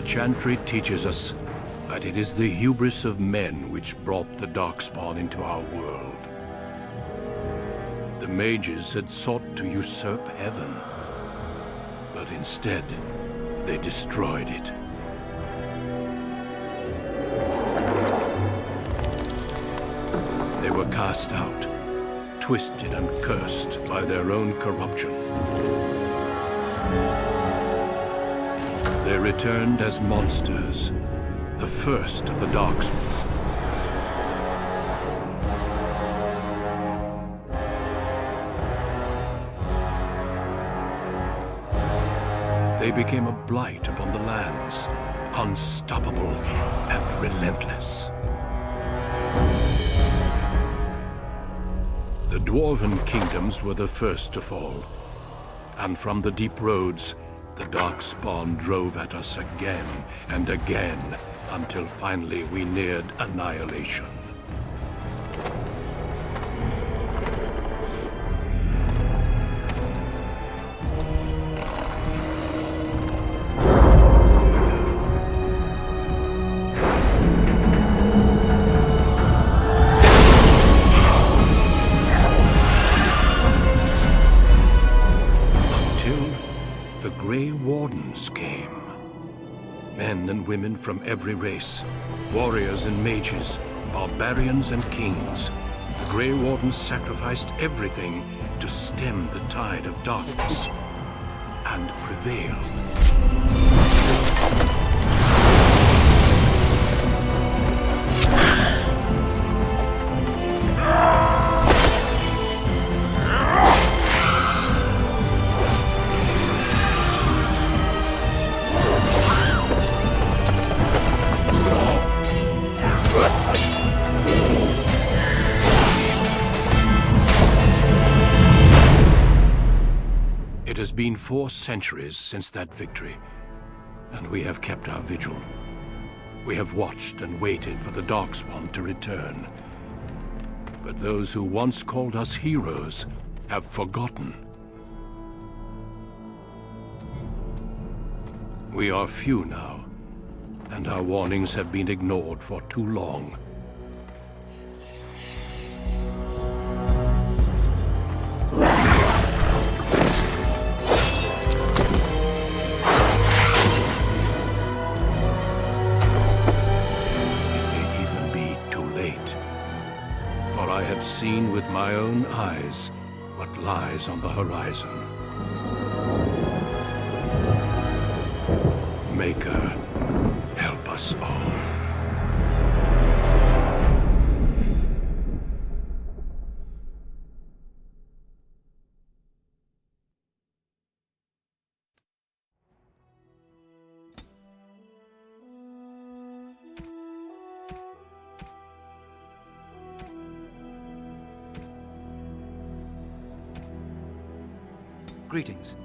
Chantry teaches us that it is the hubris of men which brought the Darkspawn into our world. The mages had sought to usurp heaven, but instead, they destroyed it. They were cast out, twisted and cursed by their own corruption. They returned as monsters, the first of the Darkspawn. They became a blight upon the lands, unstoppable and relentless. The Dwarven kingdoms were the first to fall, and from the deep roads, the Darkspawn drove at us again and again, until finally we neared annihilation. Men and women from every race, warriors and mages, barbarians and kings. The Grey Wardens sacrificed everything to stem the tide of darkness and prevail. It has been 4 centuries since that victory, and we have kept our vigil. We have watched and waited for the Darkspawn to return. But those who once called us heroes have forgotten. We are few now, and our warnings have been ignored for too long. Seen with my own eyes what lies on the horizon. Maker, help us all. Greetings.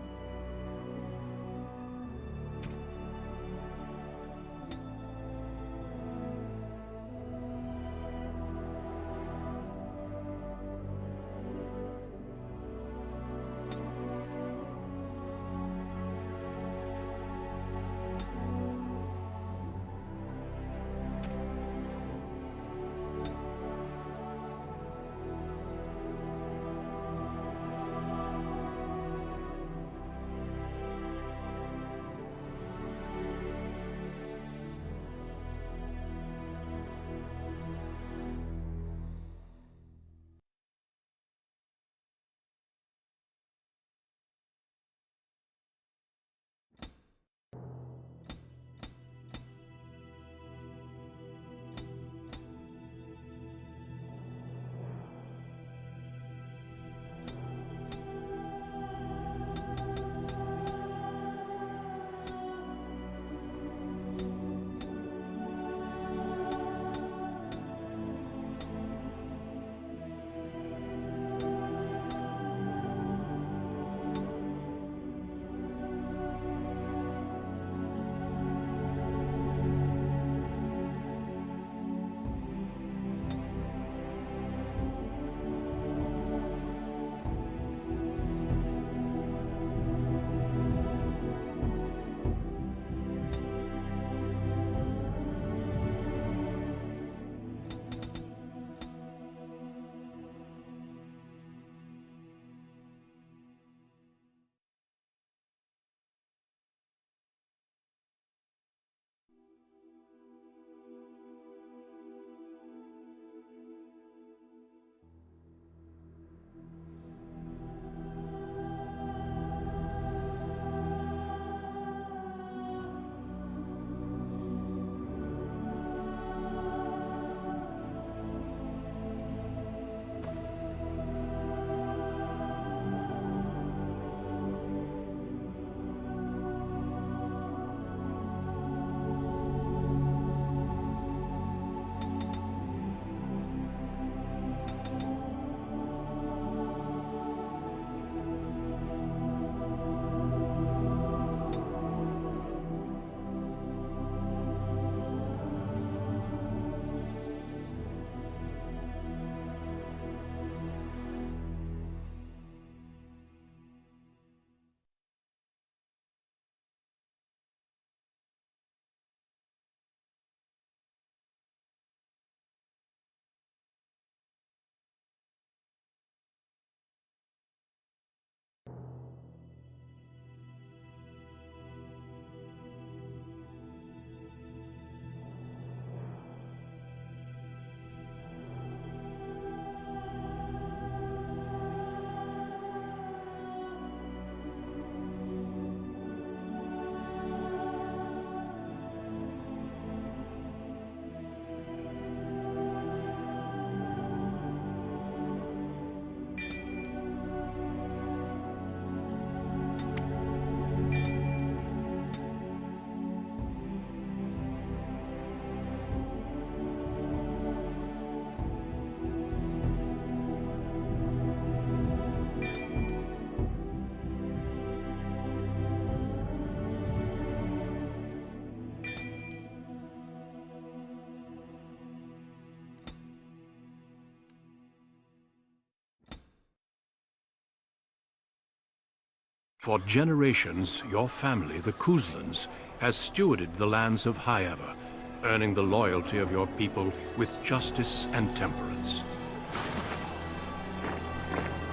For generations, your family, the Kuzlans, has stewarded the lands of Highever, earning the loyalty of your people with justice and temperance.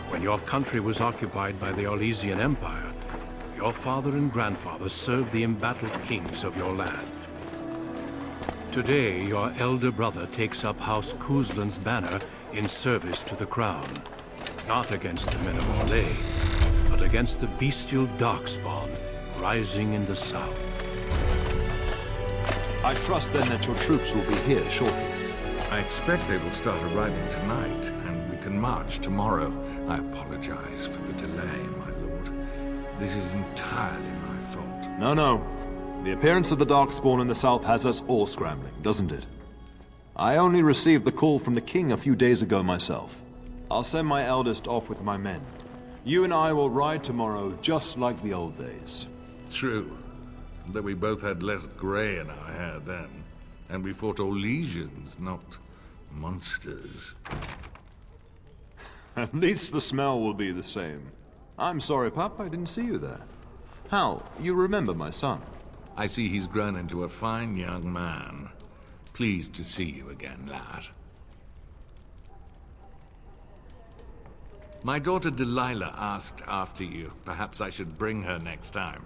When your country was occupied by the Orlesian Empire, your father and grandfather served the embattled kings of your land. Today, your elder brother takes up House Kuzlan's banner in service to the crown, not against the men of Orlais, but against the bestial Darkspawn rising in the south. I trust then that your troops will be here shortly. I expect they will start arriving tonight, and we can march tomorrow. I apologize for the delay, my lord. This is entirely my fault. No. The appearance of the Darkspawn in the south has us all scrambling, doesn't it? I only received the call from the king a few days ago myself. I'll send my eldest off with my men. You and I will ride tomorrow just like the old days. True. Though we both had less gray in our hair then. And we fought Orlesians, not monsters. At least the smell will be the same. I'm sorry, Pup, I didn't see you there. Hal, you remember my son? I see he's grown into a fine young man. Pleased to see you again, lad. My daughter Delilah asked after you. Perhaps I should bring her next time.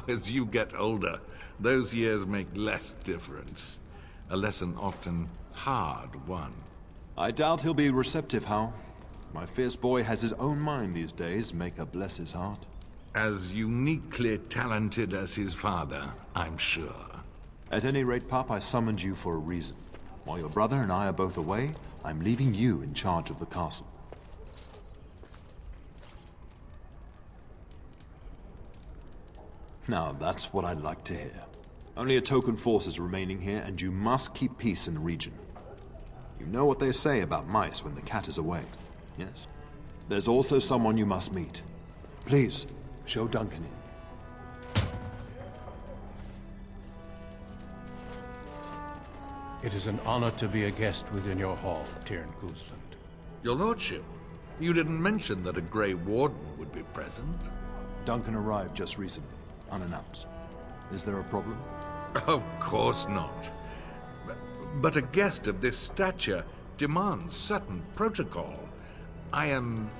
As you get older, those years make less difference. A lesson often hard won. I doubt he'll be receptive, Hal. My fierce boy has his own mind these days, may God bless his heart. As uniquely talented as his father, I'm sure. At any rate, Pup, I summoned you for a reason. While your brother and I are both away, I'm leaving you in charge of the castle. Now, that's what I'd like to hear. Only a token force is remaining here, and you must keep peace in the region. You know what they say about mice when the cat is away, yes? There's also someone you must meet. Please, show Duncan in. It is an honor to be a guest within your hall, Teyrn Kuzland. Your lordship, you didn't mention that a Grey Warden would be present. Duncan arrived just recently, unannounced. Is there a problem? Of course not. But a guest of this stature demands certain protocol. I am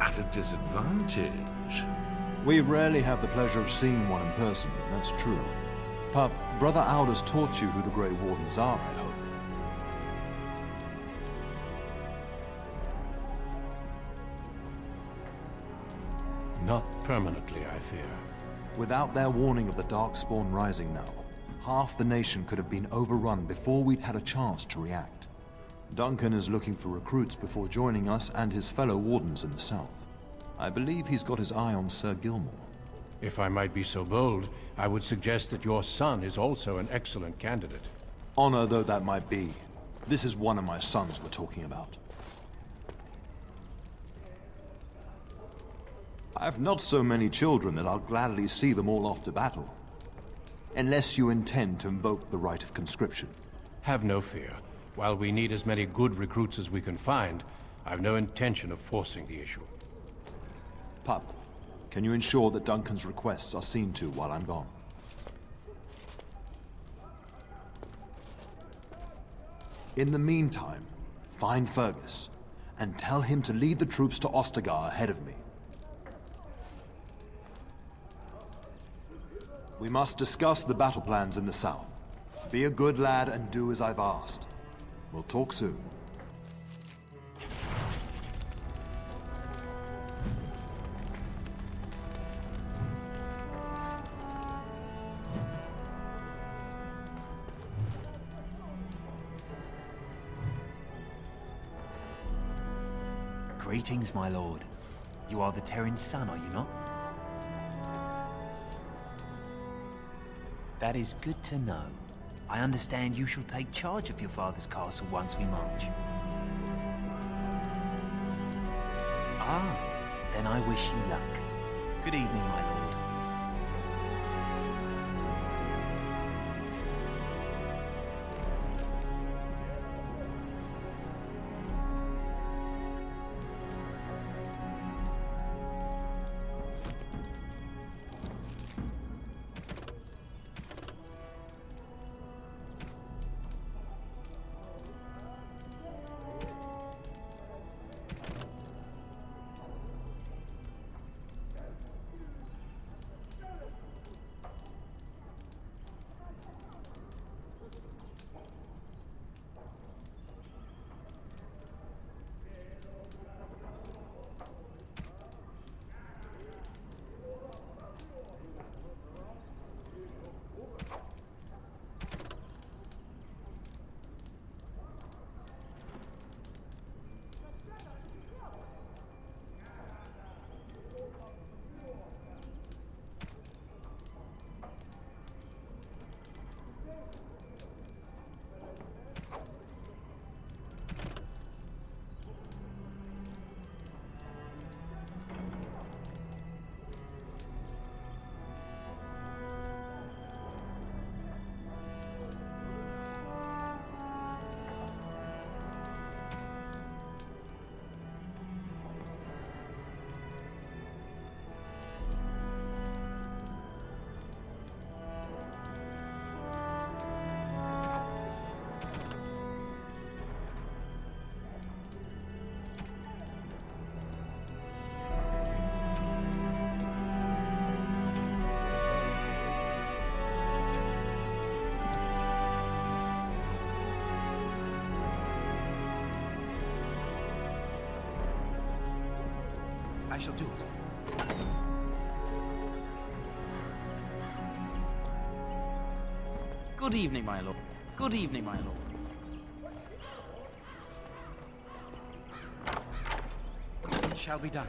at a disadvantage. We rarely have the pleasure of seeing one in person, that's true. Pup, Brother Aldous taught you who the Grey Wardens are, I hope. Not permanently, I fear. Without their warning of the Darkspawn rising now, half the nation could have been overrun before we'd had a chance to react. Duncan is looking for recruits before joining us and his fellow Wardens in the south. I believe he's got his eye on Sir Gilmore. If I might be so bold, I would suggest that your son is also an excellent candidate. Honor though that might be, this is one of my sons we're talking about. I've not so many children that I'll gladly see them all off to battle. Unless you intend to invoke the right of conscription. Have no fear. While we need as many good recruits as we can find, I've no intention of forcing the issue. Pup, can you ensure that Duncan's requests are seen to while I'm gone? In the meantime, find Fergus, and tell him to lead the troops to Ostagar ahead of me. We must discuss the battle plans in the south. Be a good lad and do as I've asked. We'll talk soon. Greetings, my lord. You are the Teyrn's son, are you not? That is good to know. I understand you shall take charge of your father's castle once we march. Ah, then I wish you luck. Good evening, my lord. I shall do it. Good evening, my lord. Good evening, my lord. It shall be done.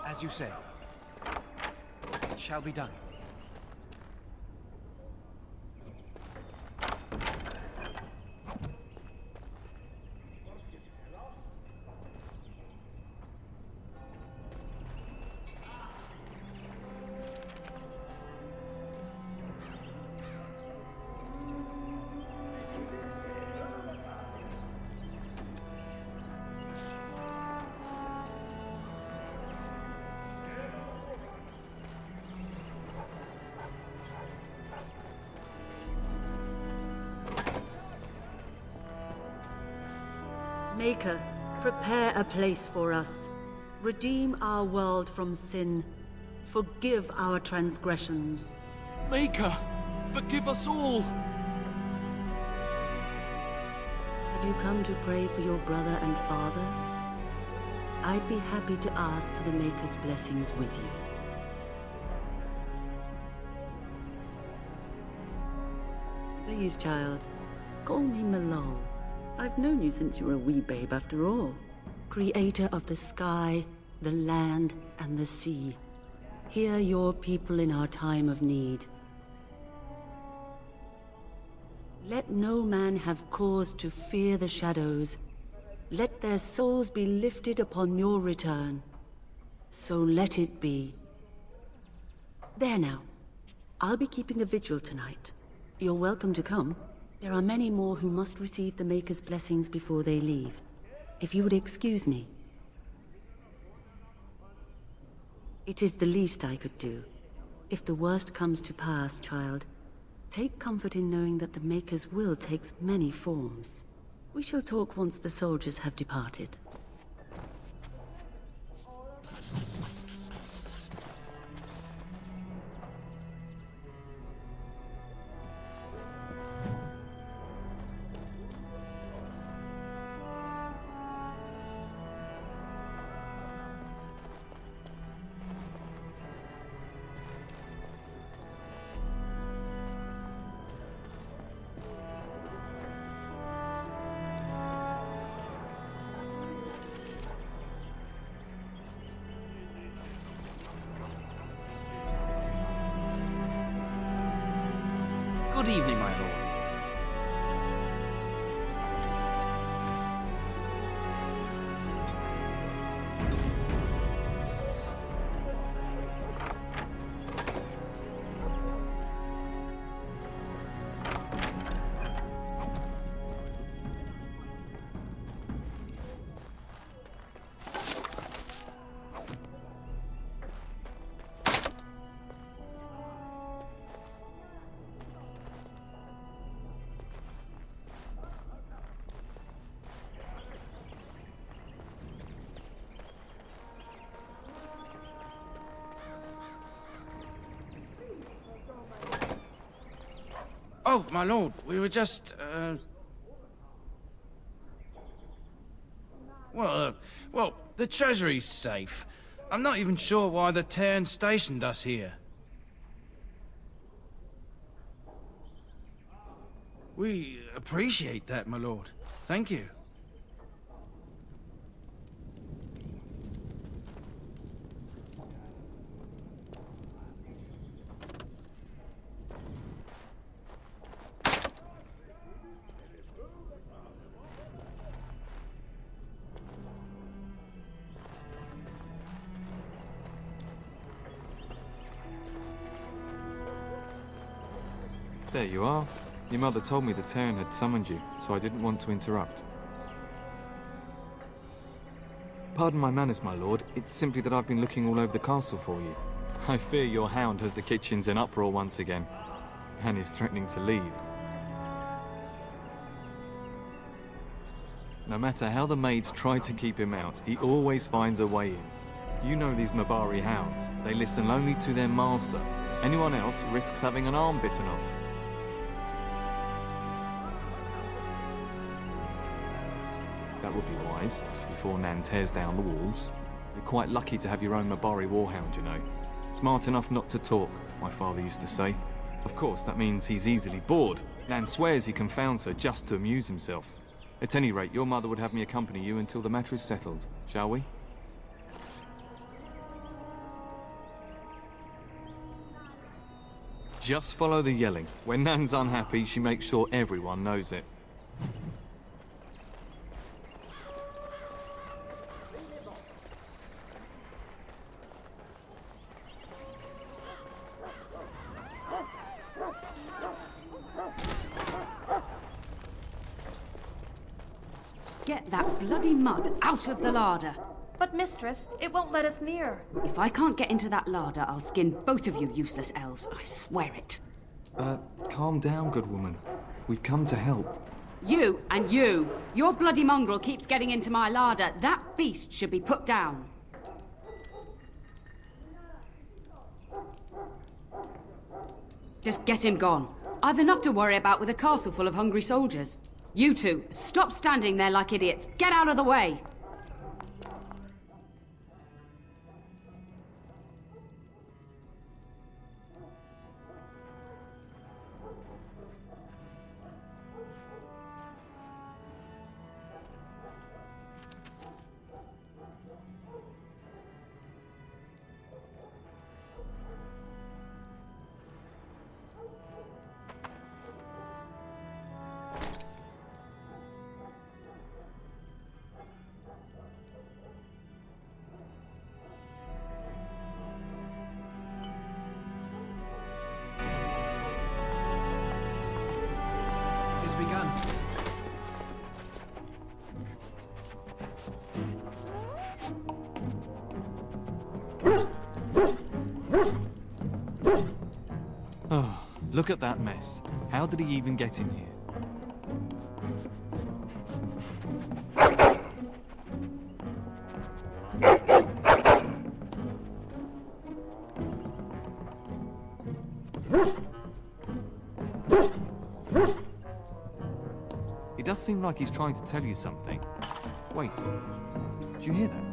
As you say. It shall be done. Maker, prepare a place for us. Redeem our world from sin. Forgive our transgressions. Maker, forgive us all! Have you come to pray for your brother and father? I'd be happy to ask for the Maker's blessings with you. Please, child, call me Malol. I've known you since you were a wee babe after all. Creator of the sky, the land, and the sea. Hear your people in our time of need. Let no man have cause to fear the shadows. Let their souls be lifted upon your return. So let it be. There now. I'll be keeping a vigil tonight. You're welcome to come. There are many more who must receive the Maker's blessings before they leave. If you would excuse me. It is the least I could do. If the worst comes to pass, child, take comfort in knowing that the Maker's will takes many forms. We shall talk once the soldiers have departed. Good evening, my lord. Oh, my lord, we were just, well, the treasury's safe. I'm not even sure why the Terran stationed us here. We appreciate that, my lord. Thank you. There you are. Your mother told me the Terran had summoned you, so I didn't want to interrupt. Pardon my manners, my lord. It's simply that I've been looking all over the castle for you. I fear your hound has the kitchens in uproar once again. and is threatening to leave. No matter how the maids try to keep him out, he always finds a way in. You know these Mabari hounds. They listen only to their master. Anyone else risks having an arm bitten off. That would be wise, before Nan tears down the walls. You're quite lucky to have your own Mabari warhound, you know. Smart enough not to talk, my father used to say. Of course, that means he's easily bored. Nan swears he confounds her just to amuse himself. At any rate, your mother would have me accompany you until the matter is settled, shall we? Just follow the yelling. When Nan's unhappy, she makes sure everyone knows it. Get that bloody mud out of the larder. But mistress, it won't let us near. If I can't get into that larder, I'll skin both of you useless elves, I swear it. Calm down, good woman. We've come to help. You and you! Your bloody mongrel keeps getting into my larder. That beast should be put down. Just get him gone. I've enough to worry about with a castle full of hungry soldiers. You two, stop standing there like idiots. Get out of the way! Begun. Oh, look at that mess. How did he even get in here? It does seem like he's trying to tell you something. Wait, did you hear that?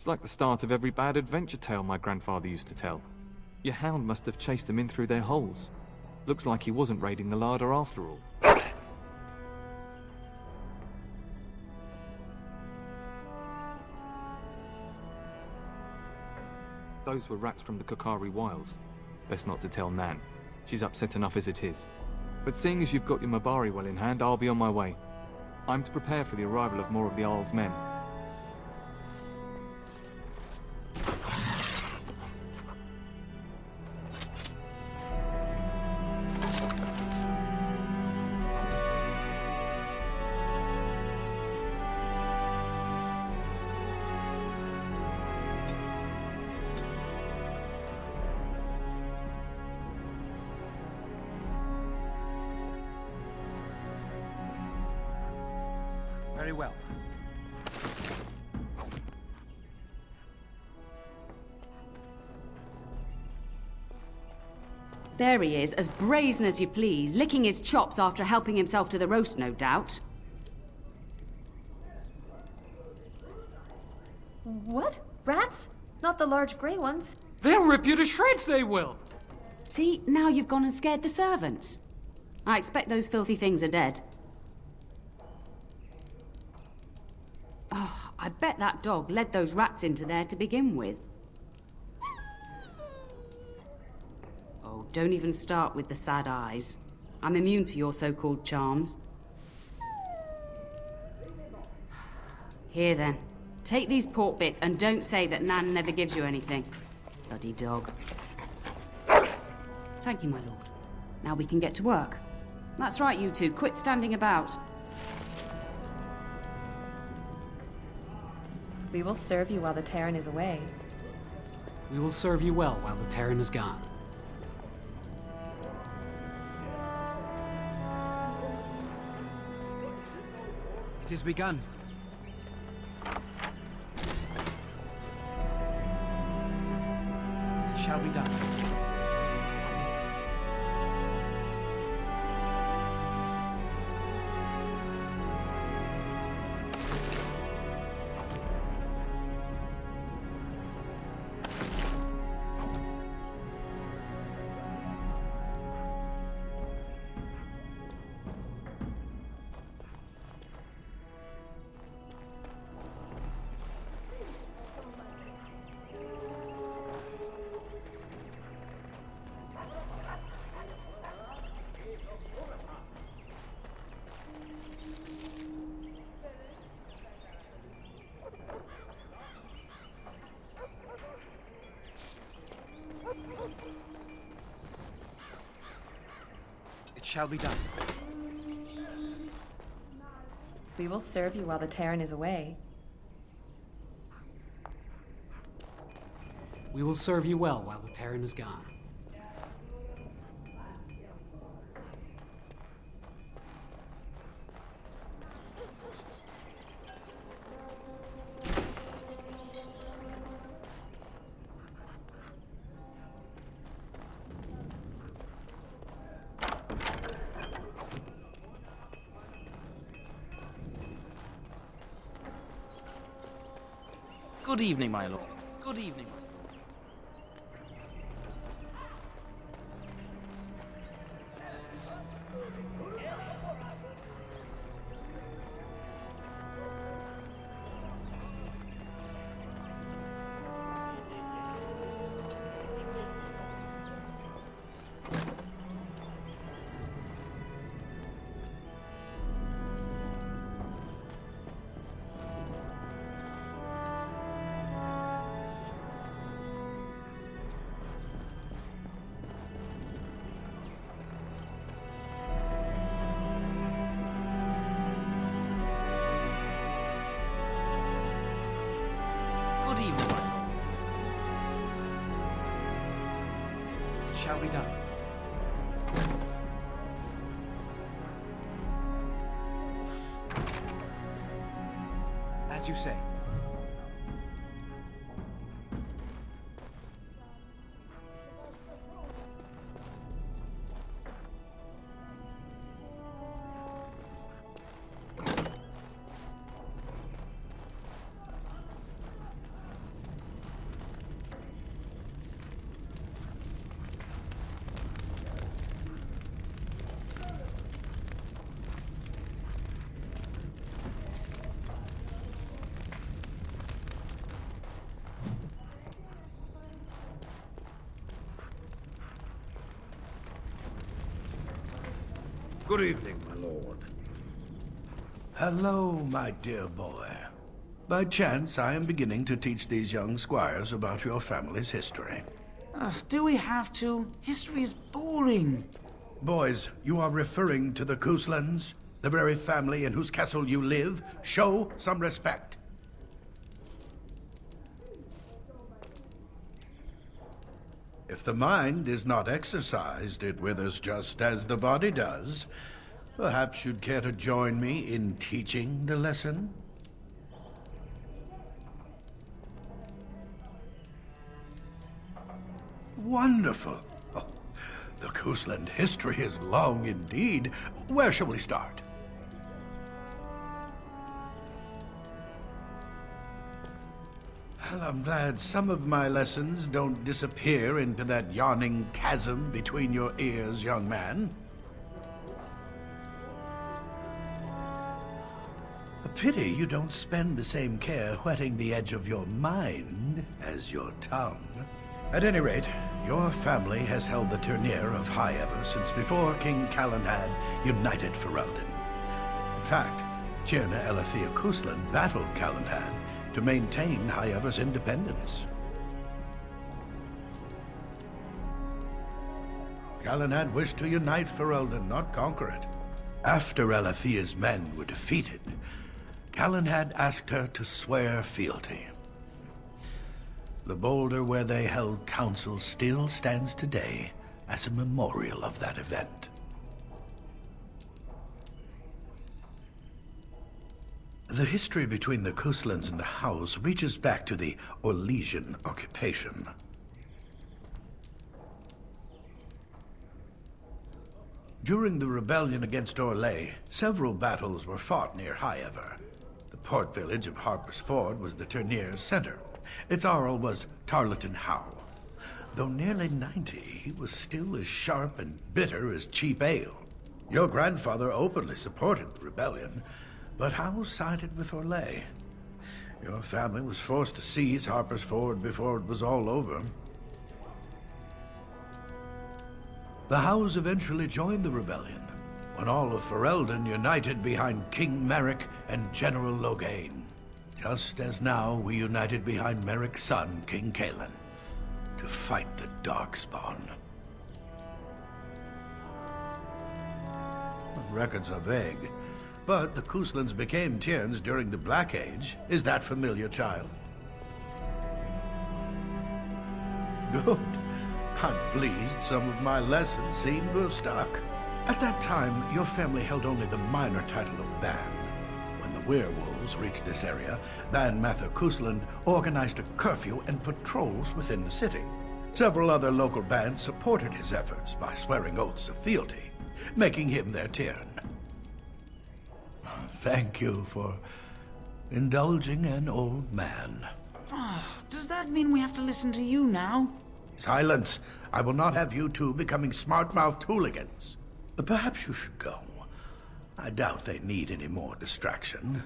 It's like the start of every bad adventure tale my grandfather used to tell. Your hound must have chased them in through their holes. Looks like he wasn't raiding the larder after all. Those were rats from the Kokari Wilds. Best not to tell Nan. She's upset enough as it is. But seeing as you've got your Mabari well in hand, I'll be on my way. I'm to prepare for the arrival of more of the Isle's men. Very well. There he is, as brazen as you please, licking his chops after helping himself to the roast, no doubt. What? Rats? Not the large grey ones? They'll rip you to shreds, they will! See, now you've gone and scared the servants. I expect those filthy things are dead. Oh, I bet that dog led those rats into there to begin with. Oh, don't even start with the sad eyes. I'm immune to your so-called charms. Here then. Take these pork bits and don't say that Nan never gives you anything. Bloody dog. Thank you, my lord. Now we can get to work. That's right, you two. Quit standing about. We will serve you while the Terran is away. We will serve you well while the Terran is gone. It is begun. It shall be done. It shall be done. We will serve you while the Terran is away. We will serve you well while the Terran is gone. Good evening, my lord. Good evening. Good evening, my lord. It shall be done. As you say. Good evening, my lord. Hello, my dear boy. By chance, I am beginning to teach these young squires about your family's history. Do we have to? History is boring. Boys, you are referring to the Couslands, the very family in whose castle you live. Show some respect. If the mind is not exercised, it withers just as the body does. Perhaps you'd care to join me in teaching the lesson? Wonderful. Oh, the Cousland history is long indeed. Where shall we start? Well, I'm glad some of my lessons don't disappear into that yawning chasm between your ears, young man. pity you don't spend the same care whetting the edge of your mind as your tongue. At any rate, your family has held the Ternier of High Ever since before King Calenhad united Ferelden. In fact, Tierna Elethea Kuslan battled Calenhad to maintain High Ever's independence. Calenhad wished to unite Ferelden, not conquer it. After Elethea's men were defeated, Calenhad asked her to swear fealty. The boulder where they held council still stands today as a memorial of that event. The history between the Kuslans and the House reaches back to the Orlesian occupation. During the rebellion against Orlais, several battles were fought near High Ever. The port village of Harper's Ford was the Ternier's center. Its Jarl was Tarleton Howe. Though nearly 90, he was still as sharp and bitter as cheap ale. Your grandfather openly supported the rebellion, but Howe sided with Orlais. Your family was forced to seize Harper's Ford before it was all over. The Howes eventually joined the rebellion, when all of Ferelden united behind King Merrick and General Loghain. Just as now we united behind Merrick's son, King Cailan, to fight the Darkspawn. Records are vague, but the Kuslans became Tierns during the Black Age. Is that familiar, child? Good. I'm pleased some of my lessons seem to have stuck. At that time, your family held only the minor title of Ban. When the werewolves reached this area, Ban Mather Kusland organized a curfew and patrols within the city. Several other local bands supported his efforts by swearing oaths of fealty, making him their Tiern. Thank you for indulging an old man. Does that mean we have to listen to you now? Silence! I will not have you two becoming smart-mouthed hooligans. Perhaps you should go. I doubt they need any more distraction.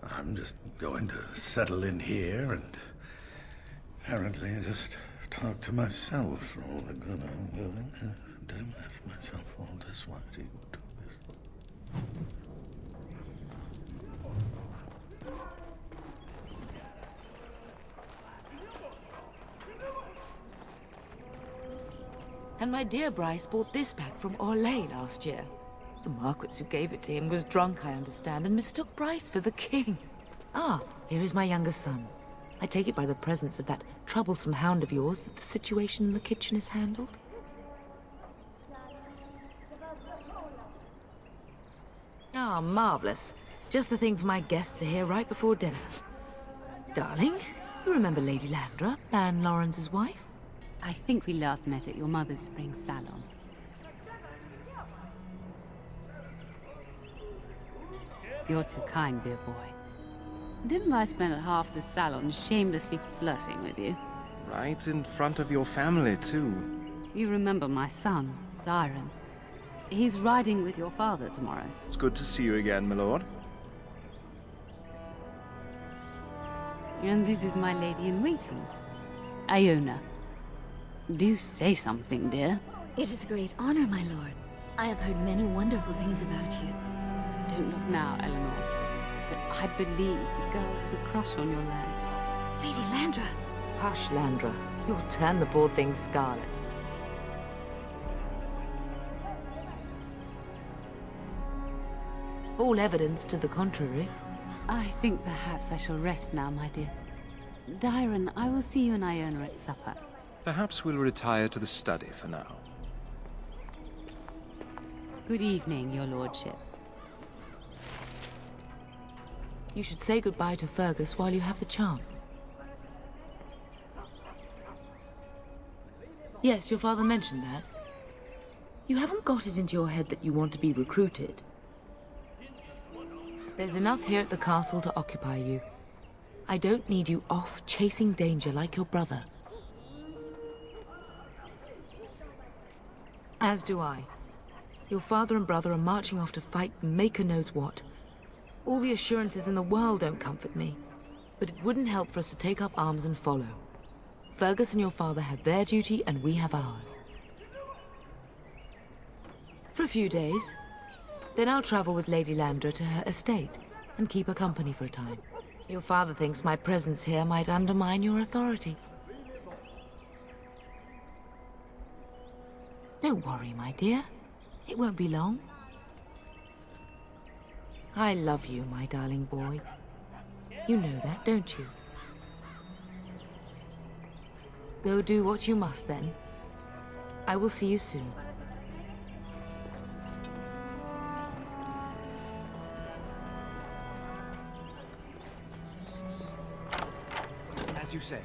I'm just going to settle in here and apparently just talk to myself for all the good I'm doing. Damn, ask myself all this. Why do you do this? And my dear Bryce bought this back from Orlais last year. The Marquis who gave it to him was drunk, I understand, and mistook Bryce for the king. Ah, here is my younger son. I take it by the presence of that troublesome hound of yours that the situation in the kitchen is handled? Ah, marvelous. Just the thing for my guests to hear right before dinner. Darling, you remember Lady Landra, Ban Lawrence's wife? I think we last met at your mother's spring salon. You're too kind, dear boy. Didn't I spend half the salon shamelessly flirting with you? Right in front of your family, too. You remember my son, Dyron. He's riding with your father tomorrow. It's good to see you again, my lord. And this is my lady-in-waiting, Iona. Do say something, dear. It is a great honor, my lord. I have heard many wonderful things about you. Don't look now, Eleanor. But I believe the girl has a crush on your lad. Lady Landra! Hush, Landra. You'll turn the poor thing scarlet. All evidence to the contrary. I think perhaps I shall rest now, my dear. Dyron, I will see you and Iona at supper. Perhaps we'll retire to the study for now. Good evening, your lordship. You should say goodbye to Fergus while you have the chance. Yes, your father mentioned that. You haven't got it into your head that you want to be recruited. There's enough here at the castle to occupy you. I don't need you off chasing danger like your brother. As do I. Your father and brother are marching off to fight Maker knows what. All the assurances in the world don't comfort me. But it wouldn't help for us to take up arms and follow. Fergus and your father have their duty, and we have ours. For a few days. Then I'll travel with Lady Landra to her estate, and keep her company for a time. Your father thinks my presence here might undermine your authority. Don't worry, my dear. It won't be long. I love you, my darling boy. You know that, don't you? Go do what you must, then. I will see you soon. As you say.